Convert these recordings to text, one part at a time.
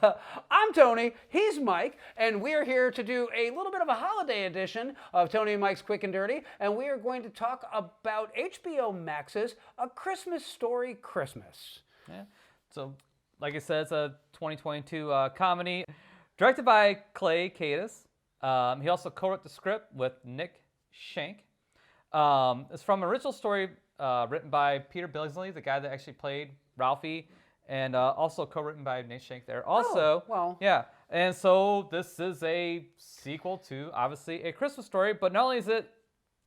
I'm Tony, he's Mike, and we're here to do a little bit of a holiday edition of Tony and Mike's Quick and Dirty, and we are going to talk about HBO Max's A Christmas Story Christmas. Yeah. So, like I said, it's a 2022 comedy directed by Clay Kaytis. He also co-wrote the script with Nick Schenk. It's from an original story written by Peter Billingsley, the guy that actually played Ralphie, and also co-written by Nick Schenk there. Also, well. yeah. And so this is a sequel to, obviously, A Christmas Story, but not only is it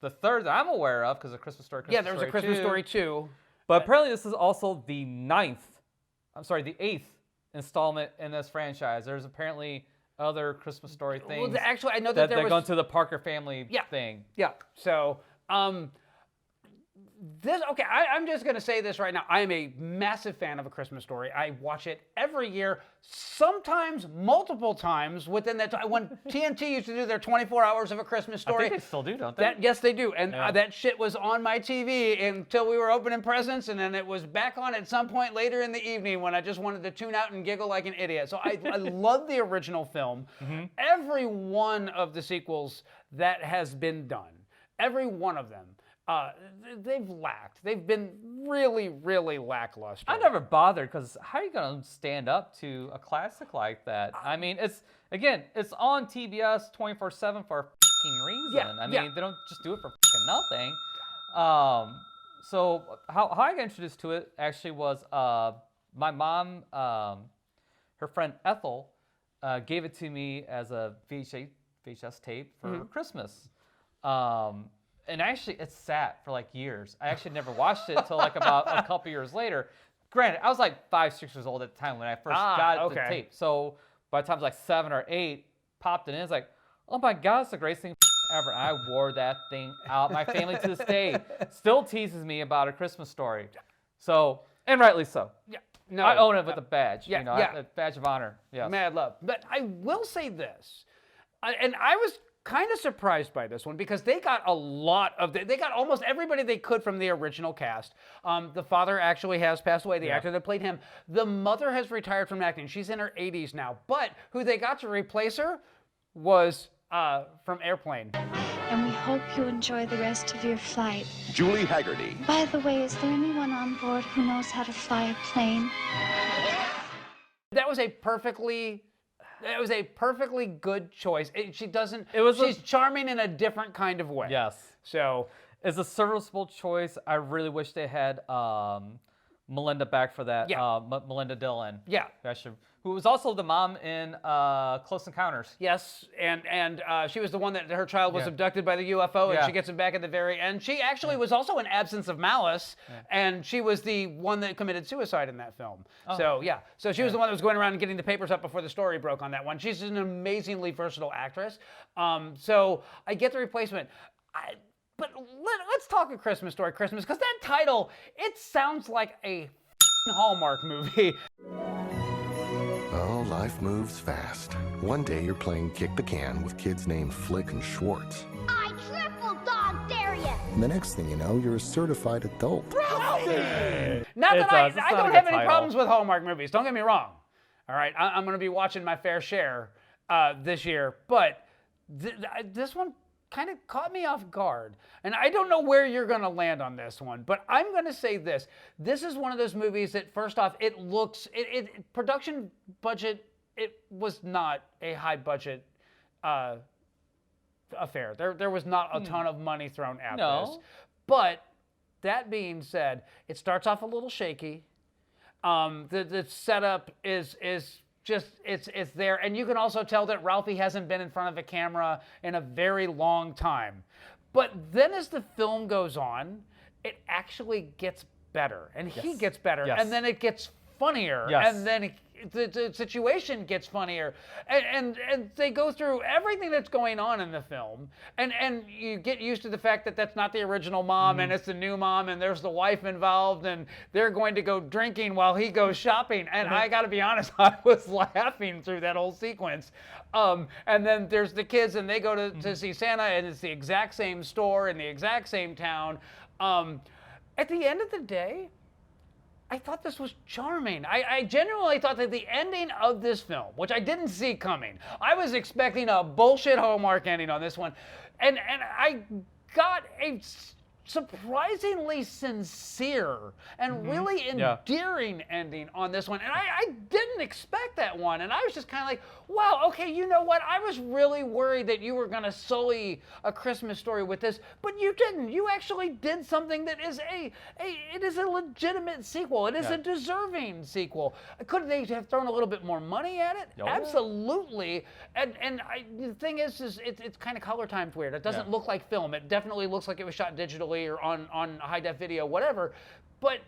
the third that I'm aware of, because A Christmas Story, Yeah, there was A Christmas Story 2. But apparently this is also the the eighth installment in this franchise. There's apparently other Christmas Story things. Well, actually, I know that there was... going to the Parker family thing. Yeah, so... I'm just going to say this right now. I am a massive fan of A Christmas Story. I watch it every year, sometimes multiple times within that time. When TNT used to do their 24 hours of A Christmas Story. I think they still do, don't they? Yes, they do. And that shit was on my TV until we were opening presents, and then it was back on at some point later in the evening when I just wanted to tune out and giggle like an idiot. So I love the original film. Mm-hmm. Every one of the sequels that has been done, every one of them, they've lacked. They've been really, really lackluster. I never bothered, because how are you going to stand up to a classic like that? I mean, it's on TBS 24/7 for a fucking reason. They don't just do it for fucking nothing. So how I got introduced to it actually was my mom, her friend Ethel, gave it to me as a VHS tape for Christmas. And actually, it sat for like years. I actually never watched it until like about a couple years later. Granted, I was like 5, 6 years old at the time when I first got the tape. So by the time I was like 7 or 8, popped it in. It's like, oh my God, it's the greatest thing ever. And I wore that thing out. My family to this day still teases me about A Christmas Story. So, and rightly so. Yeah. No, I own it with a badge. Yeah, a badge of honor. Yes. Mad love. But I will say this, and I was kind of surprised by this one because they got they got almost everybody they could from the original cast. The father actually has passed away, the actor that played him. The mother has retired from acting. She's in her 80s now. But who they got to replace her was from Airplane. And we hope you enjoy the rest of your flight. Julie Haggerty. By the way, is there anyone on board who knows how to fly a plane? That was a perfectly good choice. She's charming in a different kind of way. Yes. So it's a serviceable choice. I really wish they had Melinda back for that. Yeah. Melinda Dillon. Yeah. Who was also the mom in Close Encounters. Yes, and she was the one that her child was abducted by the UFO, and she gets it back at the very end. She actually was also in Absence of Malice, and she was the one that committed suicide in that film. Oh. So she was the one that was going around and getting the papers up before the story broke on that one. She's an amazingly versatile actress. So I get the replacement. But let's talk A Christmas Story Christmas, because that title, it sounds like a Hallmark movie. Oh, life moves fast. One day you're playing kick the can with kids named Flick and Schwartz. I triple dog dare you! And the next thing you know, you're a certified adult. Not that I don't have any problems with Hallmark movies. Don't get me wrong. All right, I'm going to be watching my fair share this year, but this one kind of caught me off guard. And I don't know where you're going to land on this one, but I'm going to say this. This is one of those movies that, first off, production budget, it was not a high budget affair. There was not a ton of money thrown at this. But that being said, it starts off a little shaky. The setup is just it's there, and you can also tell that Ralphie hasn't been in front of a camera in a very long time. But then as the film goes on, it actually gets better, and he gets better, and then it gets funnier, and then the situation gets funnier, and they go through everything that's going on in the film, and you get used to the fact that that's not the original mom, and it's the new mom, and there's the wife involved, and they're going to go drinking while he goes shopping, and I gotta be honest, I was laughing through that whole sequence. And then there's the kids, and they go to see Santa, and it's the exact same store in the exact same town. At the end of the day, I thought this was charming. I genuinely thought that the ending of this film, which I didn't see coming, I was expecting a bullshit Hallmark ending on this one, and I got a surprisingly sincere and really endearing ending on this one. And I didn't expect that one. And I was just kind of like, wow, okay, you know what? I was really worried that you were going to sully A Christmas Story with this, but you didn't. You actually did something that is it is a legitimate sequel. It is a deserving sequel. Could they have thrown a little bit more money at it? Oh, Absolutely. And the thing is it's kind of color timed weird. It doesn't look like film. It definitely looks like it was shot digitally or on high def video, whatever. But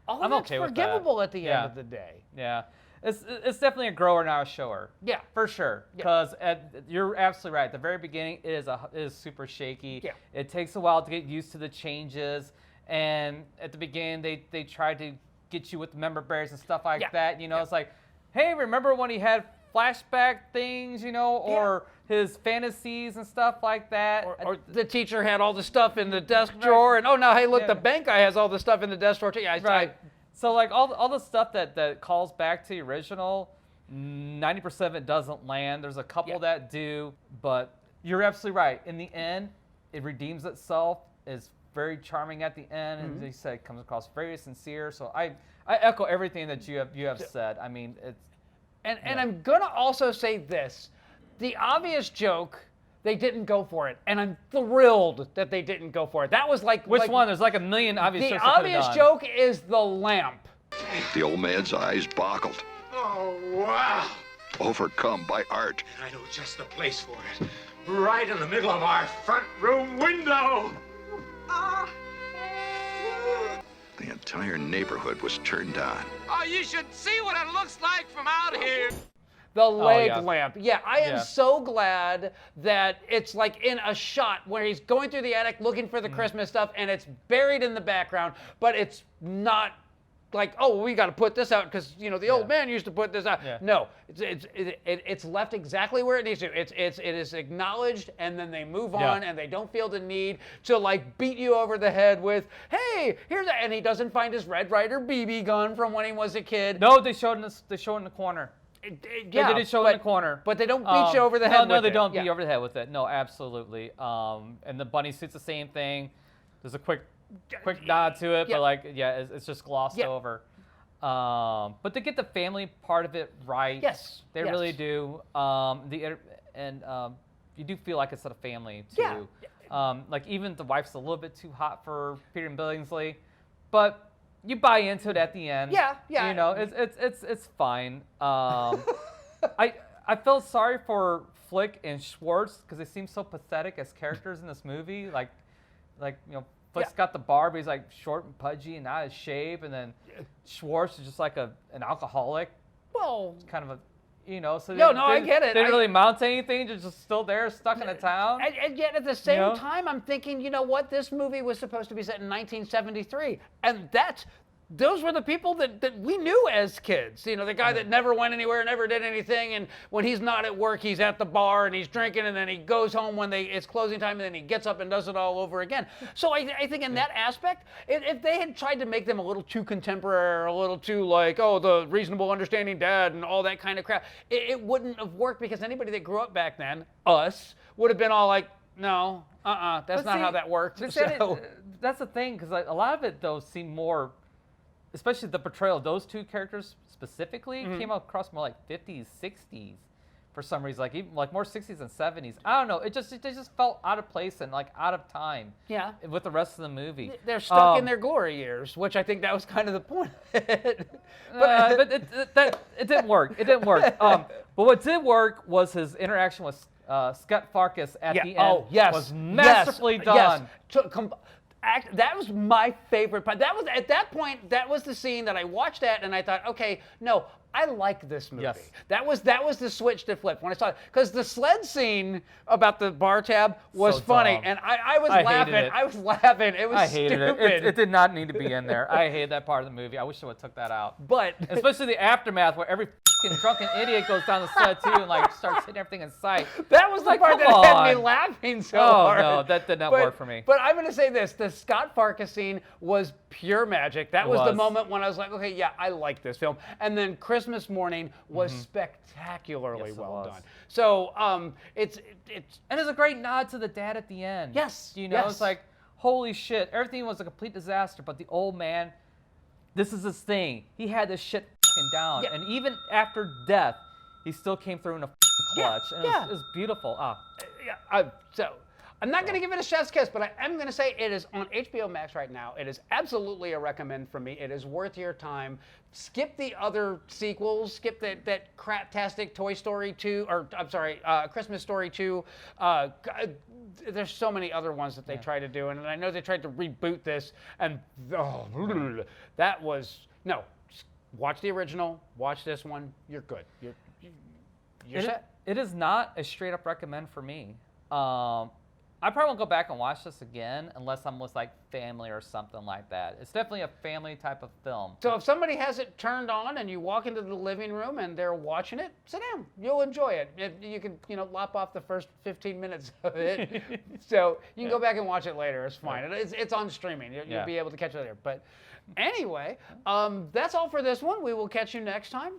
all I'm that's okay with forgivable that. at the end of the day. Yeah. It's definitely a grower, not a shower. Yeah. For sure. Because you're absolutely right. At the very beginning, it is super shaky. Yeah. It takes a while to get used to the changes. And at the beginning, they tried to get you with member berries and stuff like that. You know, it's like, hey, remember when he had flashback things, you know, or his fantasies and stuff like that. Or the teacher had all the stuff in the desk drawer, and oh, now, hey, look, the bank guy has all the stuff in the desk drawer too. Yeah, So like all the stuff that calls back to the original, 90% of it doesn't land. There's a couple that do, but you're absolutely right. In the end, it redeems itself. It's very charming at the end, and as you said, it comes across very sincere. So I echo everything that you have said. I mean, it's. And I'm gonna also say this: the obvious joke, they didn't go for it, and I'm thrilled that they didn't go for it. That was like which one? There's like a million obvious the jokes they could've obvious done. joke is the lamp. The old man's eyes boggled, Oh, wow. overcome by art. I know just the place for it. Right in the middle of our front room window. The entire neighborhood was turned on. Oh, you should see what it looks like from out here. The leg yeah. lamp. Yeah, I am so glad that it's like in a shot where he's going through the attic looking for the Christmas stuff, and it's buried in the background, but it's not like, oh, we got to put this out because, you know, the old man used to put this out. Yeah. No, it's left exactly where it needs to. It is acknowledged, and then they move on, and they don't feel the need to like beat you over the head with, hey, here's that, and he doesn't find his Red Ryder BB gun from when he was a kid. No, they showed in the corner. They did show in the corner. But they don't beat you over the head with it. No, they don't beat you over the head with it. No, absolutely. And the bunny suit's the same thing. There's a quick nod to it, but like, it's just glossed over. But they get the family part of it right. Yes. They really do. You do feel like it's a family too. Like even the wife's a little bit too hot for Peter Billingsley, but you buy into it at the end. Yeah. You know, it's fine. I felt sorry for Flick and Schwartz because they seem so pathetic as characters in this movie. Like you know, Flick's got the bar, but he's like short and pudgy and out of shape, and then Schwartz is just like an alcoholic. Well, it's kind of a, you know, so I get it. They didn't really mount anything. They're just still there, stuck in a town. And yet at the same time, I'm thinking, you know what? This movie was supposed to be set in 1973, and those were the people that we knew as kids. You know, the guy that never went anywhere, never did anything, and when he's not at work, he's at the bar and he's drinking, and then he goes home when it's closing time, and then he gets up and does it all over again. So I think in that aspect, if they had tried to make them a little too contemporary, or a little too like, oh, the reasonable, understanding dad and all that kind of crap, it wouldn't have worked, because anybody that grew up back then, us, would have been all like, no, that's not how that worked. That's the thing, because like, a lot of it, though, seemed more, especially the portrayal of those two characters specifically, came across more like 50s, 60s for some reason, like even like more 60s and 70s. I don't know. It just felt out of place and like out of time. Yeah. With the rest of the movie. They're stuck in their glory years, which I think that was kind of the point of it. But it didn't work. It didn't work. But what did work was his interaction with Scott Farkus at the end. Oh, yes. Was masterfully done. Yes. That was my favorite part. That was at that point. That was the scene that I watched at, and I thought, okay, no, I like this movie. Yes. That was the switch that flipped when I saw it, because the sled scene about the bar tab was So funny, dumb. and I was laughing. I laughing. It was I hated stupid. it. It did not need to be in there. I hated that part of the movie. I wish I would have took that out. But especially the aftermath where every fucking drunken idiot goes down the set too and like starts hitting everything in sight. That was the Like, part that come had me on. laughing so Oh, hard. no, that did not work for me. But I'm going to say this. The Scott Farkus scene was pure magic. That was the was. moment when I was like, okay, yeah, I like this film. And then Christmas Morning was spectacularly Yes, it well was. done. So it's And it's a great nod to the dad at the end. Yes, You know, yes. it's like, holy shit, everything was a complete disaster, but the old man, this is his thing. He had this shit fucking down. Yeah. And even after death, he still came through in a fucking clutch. And yeah. it was beautiful. yeah, so I'm not going to give it a chef's kiss, but I am going to say it is on HBO Max right now. It is absolutely a recommend for me. It is worth your time. Skip the other sequels. Skip that crap-tastic Toy Story 2, or I'm sorry, Christmas Story 2. There's so many other ones that they try to do, and I know they tried to reboot this, and that was no. Just watch the original. Watch this one. You're good. You're set. It is not a straight up recommend for me. I probably won't go back and watch this again unless I'm with like family or something like that. It's definitely a family type of film. So if somebody has it turned on and you walk into the living room and they're watching it, sit down. You'll enjoy it. You can, lop off the first 15 minutes of it. So you can go back and watch it later. It's fine. It's on streaming. You'll be able to catch it later. But anyway, that's all for this one. We will catch you next time.